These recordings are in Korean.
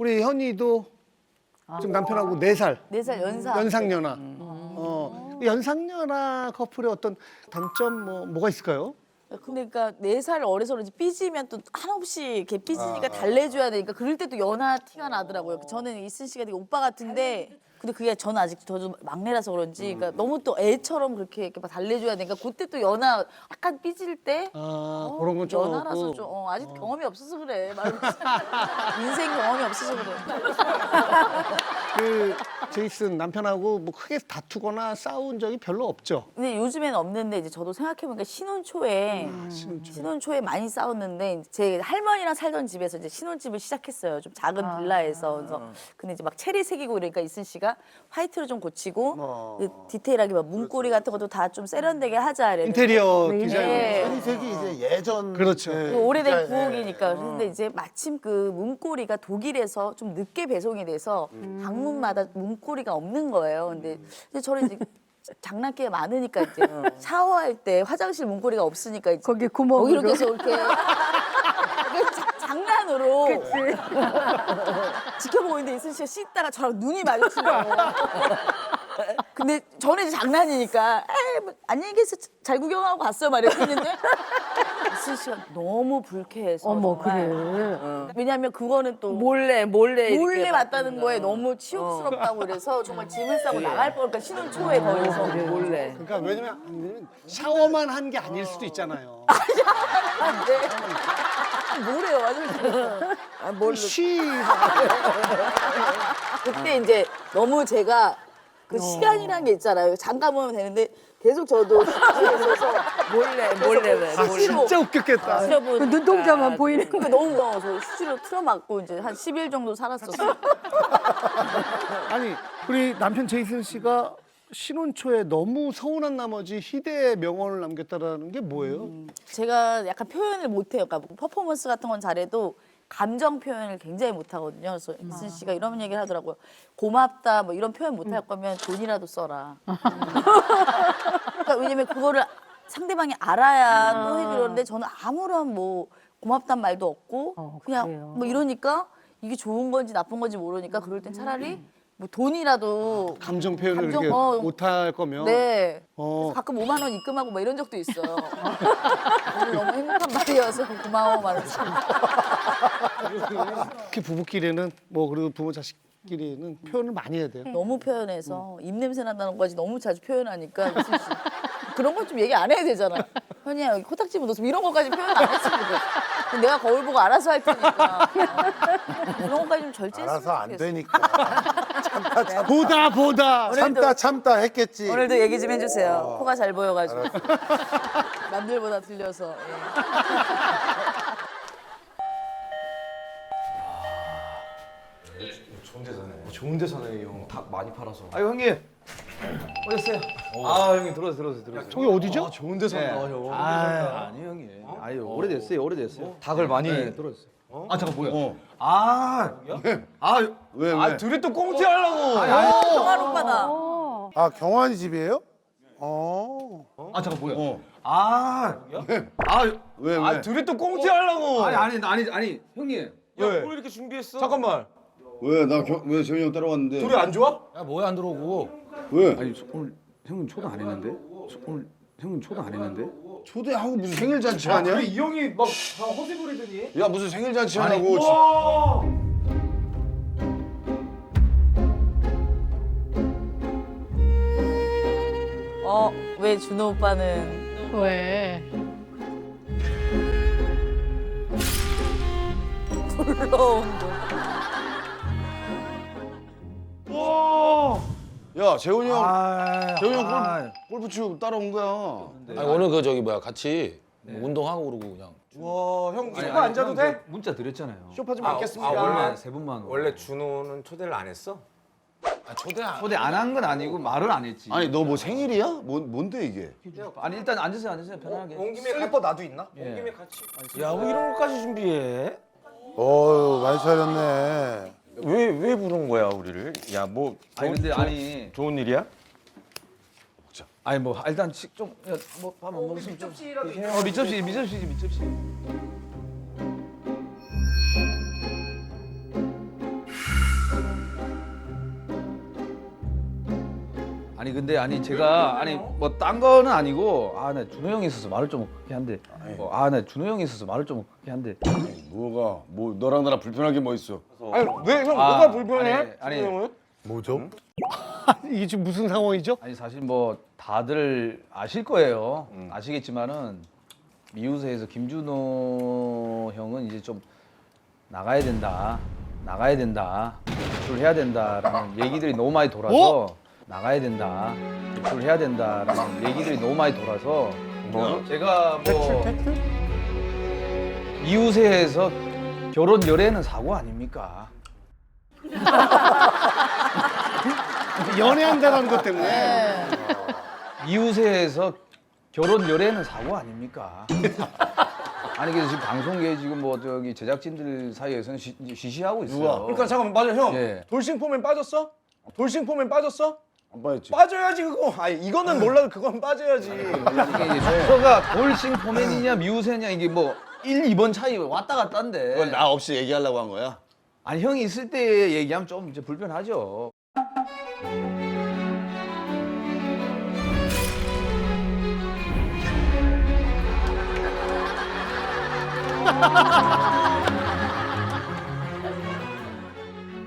우리 현이도 지금 남편하고 4살 4살 연상. 연상연하. 연상연하 커플의 어떤 단점 뭐가 있을까요? 그러니까 4살 어려서 그런지 삐지면 또 한없이 이렇게 삐지니까 달래줘야 되니까 그럴 때 또 연하 티가 나더라고요. 저는 이순 씨가 되게 오빠 같은데 근데 그게 저는 아직 저도 막내라서 그런지 그러니까 너무 또 애처럼 그렇게 이렇게 막 달래줘야 되니까 그때 또 연하 약간 삐질 때 그런 건 좀 연하라서 없고. 좀 아직 경험이 없어서 그래. 인생 경험이 없어서 그래. 그 제이슨 남편하고 뭐 크게 다투거나 싸운 적이 별로 없죠? 근데 요즘에는 없는데 이제 저도 생각해보니까 신혼 초에 많이 싸웠는데 제 할머니랑 살던 집에서 이제 신혼집을 시작했어요. 좀 작은 빌라에서. 그래서 근데 이제 막 체리 새기고 이러니까 이순 씨가 화이트로 좀 고치고 그 디테일하게 막 문고리 같은 것도 다 좀 세련되게 하자 이랬는데 인테리어 네. 디자인. 색이 이제 예전 그렇죠. 그 오래된 구옥이니까. 근데 이제 마침 그 문고리가 독일에서 좀 늦게 배송이 돼서 방문마다 문고리가 없는 거예요. 근데 저는 이제 장난기가 많으니까 이제 샤워할 때 화장실 문고리가 없으니까 이제 거기 구멍으로. 거기로 계속 이렇게 장난으로 지켜보고 있는데 이순 씨가 씻다가 저랑 눈이 마주치더라고. 근데 저는 이제 장난이니까 뭐, 안녕히 계세요. 잘 구경하고 갔어요. 막 이랬는데 이순 씨가 너무 불쾌해서 어머 정말. 그래. 왜냐하면 그거는 또 몰래 이렇게 봤다는 거에 너무 치욕스럽다고 그래서 정말 짐을 싸고 나갈 뻔니까 신혼 초에 거기서 몰래. 그러니까 왜냐면 샤워만 한 게 아닐 수도 있잖아요. 뭐래요 완전 쉬. 그때 이제 너무 제가 그 시간이라는 게 있잖아요. 잠깐 보면 되는데 계속 저도 숙소에 있어서 몰래 왜? 진짜 웃겼겠다. 틀어보니까 그 눈동자만 보이는 그러니까 너무 무서워서 수시로 틀어맞고 이제 한 10일 정도 살았었어요. 아니 우리 남편 제이슨 씨가 신혼 초에 너무 서운한 나머지 희대의 명언을 남겼다라는 게 뭐예요? 제가 약간 표현을 못해요. 그러니까 퍼포먼스 같은 건 잘해도 감정 표현을 굉장히 못하거든요. 그래서 이순 씨가 이런 얘기를 하더라고요. 고맙다 뭐 이런 표현 못할 거면 돈이라도 써라. 그러니까 왜냐면 그거를 상대방이 알아야 또 해주려는데 저는 아무런 뭐 고맙단 말도 없고 그냥 그래요. 뭐 이러니까 이게 좋은 건지 나쁜 건지 모르니까 그럴 땐 차라리 뭐 돈이라도 감정 표현을 감정, 이렇게 못할 거면. 네. 어. 그래서 가끔 5만 원 입금하고 뭐 이런 적도 있어요. 오늘 너무 행복한 말이어서 고마워 말해서. 특히 부부끼리는 뭐 그리고 부모 자식끼리는 표현을 많이 해야 돼요. 너무 표현해서 입냄새 난다는 거지 너무 자주 표현하니까 이순 씨. 그런 거 좀 얘기 안 해야 되잖아. 현이야 여기 코딱지 묻었어 이런 거까지 표현 안 했으면 좋겠어. 내가 거울 보고 알아서 할 테니까. 그런 거까지 좀 절제했으면 알아서 안 좋겠어. 되니까 보다. 참다 했겠지. 오늘도 얘기 좀 해주세요. 코가 잘 보여가지고. 남들보다 들려서. 예. 좋은 데 사네 형. 닭 많이 팔아서. 아유 형님. 어딨어요? 아 형님 들어오세요. 저기 어디죠? 좋은 데 산다 형. 아니 형님. 아유 오래됐어요. 닭을 많이. 네, 들었어요. 아 잠깐 뭐야? 왜? 둘이 또 꽁트 하려고. 동안 오빠다. 아 경환이 집이에요? 아 잠깐 뭐야? 왜? 둘이 또 꽁트 하려고. 아니 형님. 왜? 뭘 이렇게 준비했어? 잠깐만. 왜 재훈이 형 따라왔는데? 둘이 안 좋아? 야 뭐야 안 들어오고. 왜? 아니 오늘 형님 초대 안 했는데? 오늘 형님 초대 안 했는데? 초대하고 무슨 생일 잔치 하냐? 이 형이 막 허세 부리더니. 야 무슨 생일 잔치 하냐고. 와. 왜 준호 오빠는 왜? 불러온도. 와. 야 재훈이 형, 아, 재훈이 형 골프 치고 따라온 거야. 아니 오늘 그 저기 뭐야 같이 운동하고 그러고 그냥 와, 형 소파 앉아도 돼? 문자 드렸잖아요. 소파 좀 앉겠습니다. 원래 세 분만. 원래 준호는 초대를 안 했어? 초대 안 한 건 아니고 말을 안 했지. 아니 너 뭐 생일이야? 뭔데 이게? 아니 일단 앉으세요 편하게. 온 김에 슬리퍼 나도 있나? 온 김에 같이. 뭐 이런 것까지 준비해? 어유 많이 차렸네. 왜 부른 거야 우리를? 야 뭐 아니 근데 아니 좋은 일이야? 아니 뭐 일단 좀뭐 밥 안 먹으면 좀. 미접시. 아니 근데 제가 뭐 딴 거는 아니고 나 준호 형이 있어서 말을 좀 그렇게 한데 나 준호 형이 있어서 말을 좀 그렇게 한데 뭐가 뭐 너랑 나랑 불편한 게 뭐 있어? 아니 왜 형 뭐가 불편해? 아니 뭐죠? 이게 지금 무슨 상황이죠? 아니 사실 뭐 다들 아실 거예요. 아시겠지만은 미우새에서 김준호 형은 이제 좀 나가야 된다, 대출해야 된다라는 얘기들이 너무 많이 돌아서 나가야 된다, 대출해야 된다라는 얘기들이 너무 많이 돌아서 제가 뭐 미우새에서 결혼 열애는 사고 아닙니까? 연애한다는 것 때문에. 이웃에서 결혼 열애는 사고 아닙니까? 아니 그래서 지금 방송계에 지금 뭐 저기 제작진들 사이에서는 시시하고 있어요. 그러니까 잠깐만 맞아 형. 예. 돌싱폼엔 빠졌어? 돌싱폼엔 빠졌어? 안 빠졌지. 빠져야지 그거. 아니 이거는 몰라도 그건 빠져야지. 이게 이제 순서가 돌싱 포맨이냐 미우새냐 이게 뭐 1, 2번 차이 왔다 갔다 한데. 그걸 나 없이 얘기하려고 한 거야? 아니 형이 있을 때 얘기하면 좀 이제 불편하죠.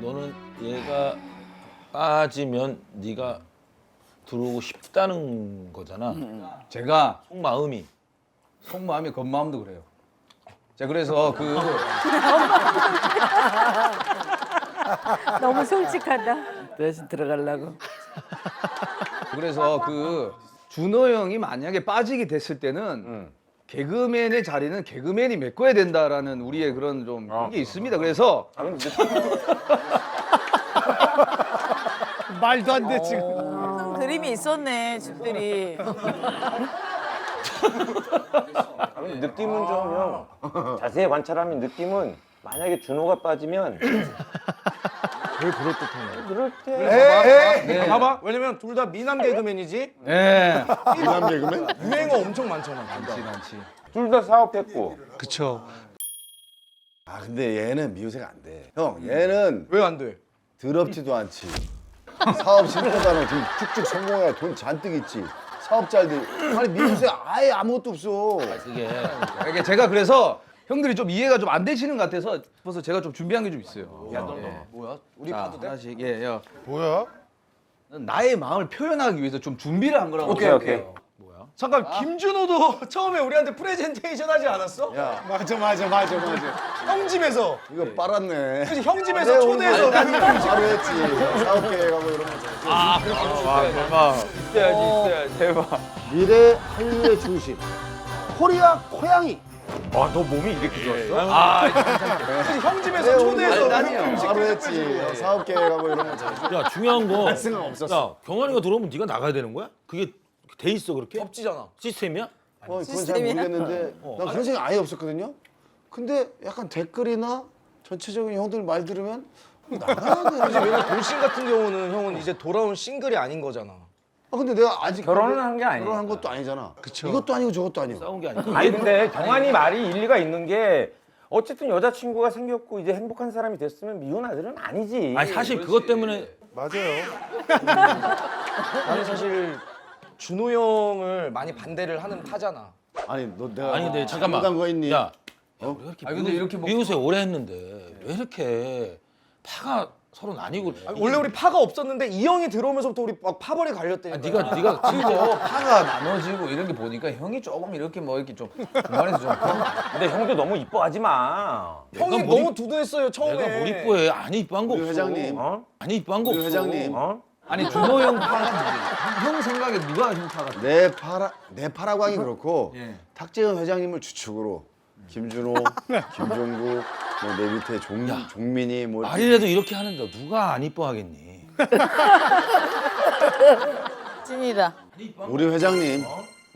너는 얘가 빠지면 네가 들어오고 싶다는 거잖아. 제가 속마음이. 속마음이 겉마음도 그래요. 자 그래서 그 너무 솔직하다. 대신 들어가려고. 그래서 그 준호 형이 만약에 빠지게 됐을 때는 개그맨의 자리는 개그맨이 메꿔야 된다라는 우리의 그런 좀 게 있습니다. 그래서 말도 안 돼 지금. 큰 그림이 있었네 집들이. 느낌은 좀 형 자세히 관찰하면 느낌은 만약에 준호가 빠지면 왜 그럴듯한 그럴 때 네. 봐봐. 왜냐면 둘 다 미남 개그맨이지. 예. 미남 개그맨? 유행어 엄청 많잖아. 많지. 둘 다 사업했고 그쵸. 아 근데 얘는 미우새가 안 돼. 형 얘는 왜 안 돼? 더럽지도 않지. 사업 실패자는 지금 쭉쭉 성공해. 돈 잔뜩 있지. 사업 잘 돼. 아니 미우새 아예 아무것도 없어. 그게 이게 제가 그래서 형들이 좀 이해가 좀 안 되시는 것 같아서 그래서 제가 좀 준비한 게 좀 있어요. 야, 너 뭐야? 우리 자, 봐도 돼? 하나씩 예, 야. 뭐야? 나의 마음을 표현하기 위해서 좀 준비를 한 거라고 오케이, 생각해요. 잠깐 김준호도 처음에 우리한테 프레젠테이션 하지 않았어? 야 맞아. 형 집에서. 이거 빨았네. 그치, 형 집에서 초대해서. 바로 했지. 사업 계획하고 이런 거. 있어야지 대박. 미래 한류의 중심. 코리아 고양이. 와너 몸이 이렇게 좋았어? 그치, 형 집에서 초대해서. 바로 했지. 사업 계획하고 이런 거. 야 중요한 거. 생각 없었어. 야 경환이가 들어오면 네가 나가야 되는 거야? 그게 돼 있어 그렇게? 덥지잖아. 시스템이야? 그건 잘 모르겠는데 난 그런 생각 아예 없었거든요. 근데 약간 댓글이나 전체적인 형들 말 들으면 나가야 돼. 왜냐면 돌싱 같은 경우는 형은 이제 돌아온 싱글이 아닌 거잖아. 아 근데 내가 아직 결혼은 한 게 아니니까. 결혼한 것도 아니잖아. 이것도 아니고 저것도 아니고. 싸운 게 아니고. 아니 근데 경환이 말이 일리가 있는 게 어쨌든 여자친구가 생겼고 이제 행복한 사람이 됐으면 미운 아들은 아니지. 아니 사실 그것 때문에 맞아요. 나는 사실 준호 형을 많이 반대를 하는 타잖아. 아니 너 내가 아니 근데 잠깐만. 잘못한 거 있니? 야, 우리가 이렇게 아니, 근데 이렇게 뭐- 미우새 오래 했는데 왜 이렇게 파가 서로 나뉘고? 원래 우리 파가 없었는데 이 형이 들어오면서부터 우리 막 파벌이 갈렸다니까. 네가 그리고 파가 나눠지고 이런 게 보니까 형이 조금 이렇게 뭐 이렇게 좀 중간에서 좀 근데 형도 너무 이뻐하지 마. 형이 내가 뭘 너무 두두했어요 처음에. 내가 뭘 이뻐해? 아니 이뻐한 거 우리 없어. 회장님. 어? 아니 이뻐한 거 우리 없어. 회장님. 어? 아니 준호 형 파가 누구? 형 생각에 누가 형 파가? 내 파라고 하긴 그렇고 예. 탁재훈 회장님을 주축으로 김준호, 김종국, 뭐 내 밑에 종민이 뭐 말이라도 이렇게 하는데 누가 안 이뻐하겠니? 찐이다. 우리 회장님.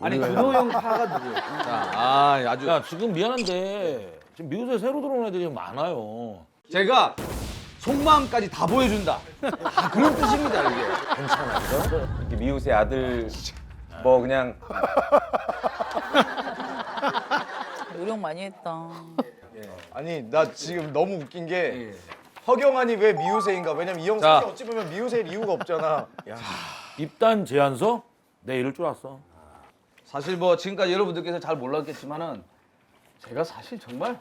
아니 준호 형 파가 누구예요? 자, 아주 야 지금 미안한데 지금 미우새 새로 들어온 애들이 많아요. 제가 속마음까지 다 보여준다. 아, 그런 뜻입니다 이게. 이렇게 미우새 아들 뭐 그냥 노력 많이 했다. 아니 나 지금 너무 웃긴 게 허경환이 왜 미우새인가? 왜냐면 이 형 자. 사실 어찌 보면 미우새일 이유가 없잖아. 야. 입단 제안서? 내 이럴 줄 알았어. 사실 뭐 지금까지 여러분들께서 잘 몰랐겠지만은 제가 사실 정말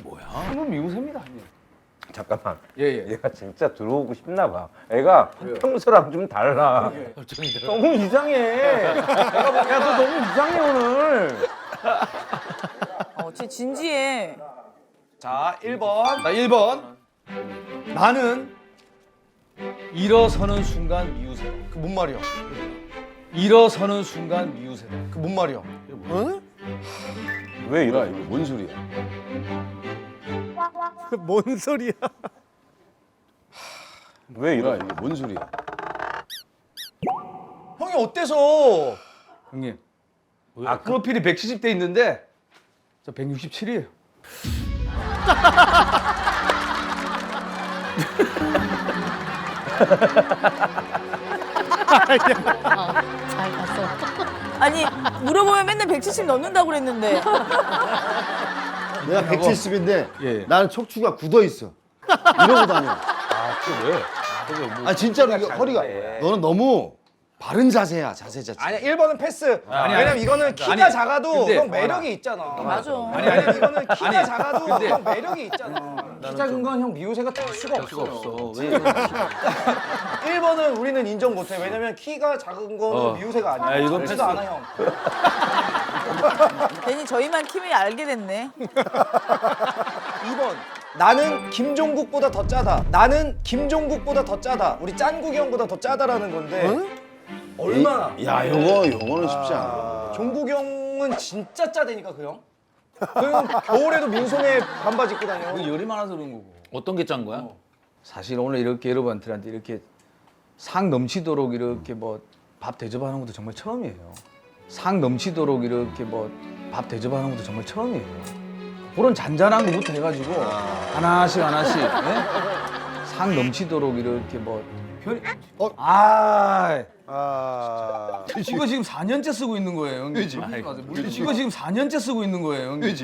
뭐야? 너무 미우새입니다. 형님. 잠깐만. 예. 얘가 진짜 들어오고 싶나 봐. 애가 평소랑 좀 달라. 너무 이상해. 야, 너 너무 이상해 오늘. 진짜 진지해. 자, 1번. 자, 1번. 나는 일어서는 순간 미우새다. 그 뭔 말이야? 일어서는 순간 미우새다. 그 뭔 말이야? 왜 이래? 이거 뭔 소리야? 뭔 소리야? 왜 이래? 이게 뭔 소리야? 형이 어때서? 형님. 프로필이 170대 있는데 저 167이에요. 잘 갔어. 아니 물어보면 맨날 170 넣는다고 그랬는데. 내가 170인데 예. 나는 척추가 굳어 있어. 이러고 다녀. 왜? 아 진짜로 이게 허리가 너는 너무 바른 자세야. 자세 자체. 아니야, 1번은 패스. 아니, 왜냐면 이거는 키가 아니, 작아도 근데- 형 매력이 있잖아. 맞아. 아니 이거는 키가 작아도 근데- 형 매력이 있잖아. 키 작은 건 형 미우새가 될 수가 없어. 왜? 1번은 우리는 인정 못해. 왜냐면 키가 작은 거는 미우새가 아니야. 이건 그렇지도 않아 형. 괜히 저희만 키미 알게 됐네. 2번. 나는 김종국보다 더 짜다. 나는 김종국보다 더 짜다. 우리 짠국이 형보다 더 짜다라는 건데. 얼마나? 야 요거는 쉽지 않아. 종국이 형은 진짜 짜다니까 그 형. 그 형 겨울에도 민소매 반바지 입고 다녀. 그 열이 많아서 그런 거고. 어떤 게 짠 거야? 사실 오늘 이렇게 여러분들한테 이렇게 상 넘치도록 이렇게 뭐 밥 대접하는 것도 정말 처음이에요. 상 넘치도록 이렇게 뭐 밥 대접하는 것도 정말 처음이에요. 그런 잔잔한 것부터 해가지고 하나씩 예? 상 넘치도록 이렇게 뭐 아. 이거 지금 4년째 쓰고 있는 거예요, 형님. 이거 지금 4년째 쓰고 있는 거예요, 형님.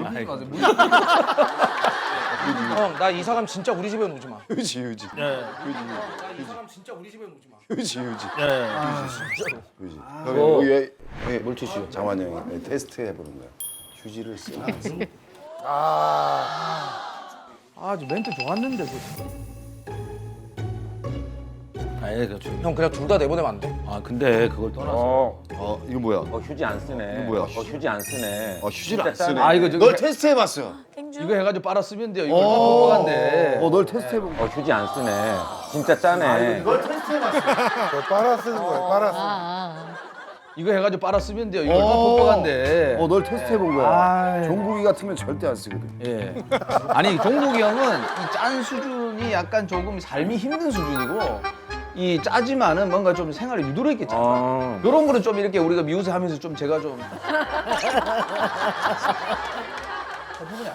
형, 나 이사 가면 진짜 우리 집에 오지 마. 유지. 이사 가면 진짜 우리 집에 오지 마. 유지. 어. 왜 물티슈 장환 형이 왜 테스트 해보는 거야. 휴지를 쓰나? 아, 저 멘트 좋았는데 그거. 아니 그렇죠. 형 그냥 둘 다 내보내면 안 돼? 아 근데 그걸 떠나서 이거 뭐야? 휴지 안 쓰네. 이거 뭐야? 휴지 안 쓰네. 휴지를 안 진짜 쓰네. 아, 이거 저기 널 테스트 해봤어. 행주. 이거 해가지고 빨았으면 돼요. 이거 못 간대. 널 테스트 해본 거야. 휴지 안 쓰네. 진짜 짜네. 널 테스트 해봤어. 저 빨아 쓰는 거예요. 빨아 쓰는 거. 이거 해가지고 빨았으면 돼요. 이거 못 간대. 널 테스트 해본 거야. 아이. 종국이 같으면 절대 안 쓰거든. 예. 아니 종국이 형은 이 짠 수준이 약간 조금 삶이 힘든 수준이고 이 짜지만은 뭔가 좀 생활에 유도력 있겠잖아. 이런 거는 좀 이렇게 우리가 미우새하면서 좀 제가 좀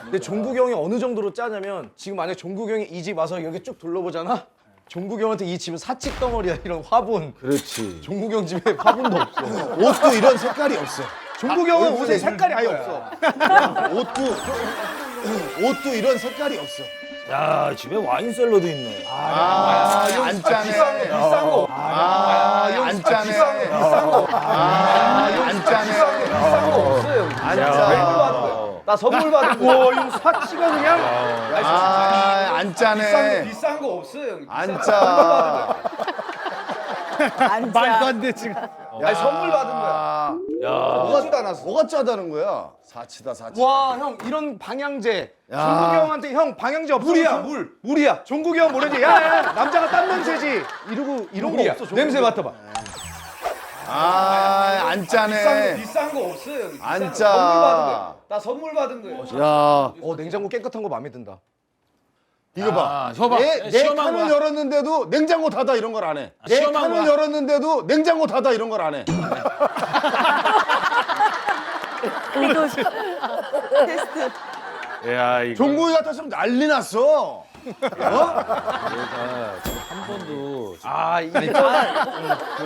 근데 종국이 형이 어느 정도로 짜냐면 지금 만약 종국이 형이 이 집 와서 여기 쭉 둘러보잖아? 종국이 형한테 이 집은 사치 덩어리야. 이런 화분. 그렇지. 종국이 형 집에 화분도 없어. 옷도 이런 색깔이 없어. 종국이 형은 옷에 색깔이 아예 없어. 옷도 이런 색깔이 없어. 야, 집에 와인 셀러도 있네. 안 짜네. 비싼 거. 안 짜네. 안 짜네. 비싼 거 없어요. 안 선물 짜. 받은 거야. 나 선물 받은 거야. 와, 이거 사치가 그냥. 안 짜네. 비싼 거 없어요. 안 짜. 안 짜. 말도 안 돼 지금. 아니 선물 받은 거야. 뭐가 짜다는 거야? 사치다 사치. 와, 형 이런 방향제. 야. 종국이 형한테 형 방향제 없어. 물이야, 물이야. 종국이 형 뭐래지? 야, 남자가 땀 냄새지. 이러고 이런 거 없어. 냄새 맡아봐. 안 짜네. 비싼 거 없어요. 안 선물 받은 거야. 짜. 나 선물 받은 거야. 야, 냉장고 깨끗한 거 마음에 든다. 이거 봐. 아, 혀봐. 내 시험한 칸을 거야. 열었는데도 냉장고 닫아 이런 걸 안 해. 내 시험한 칸을 거야. 열었는데도 냉장고 닫아 이런 걸 안 해. 테스트. 야, 이거. 종국이 같았으면 난리 났어. 한 번도 아, 이게 짠.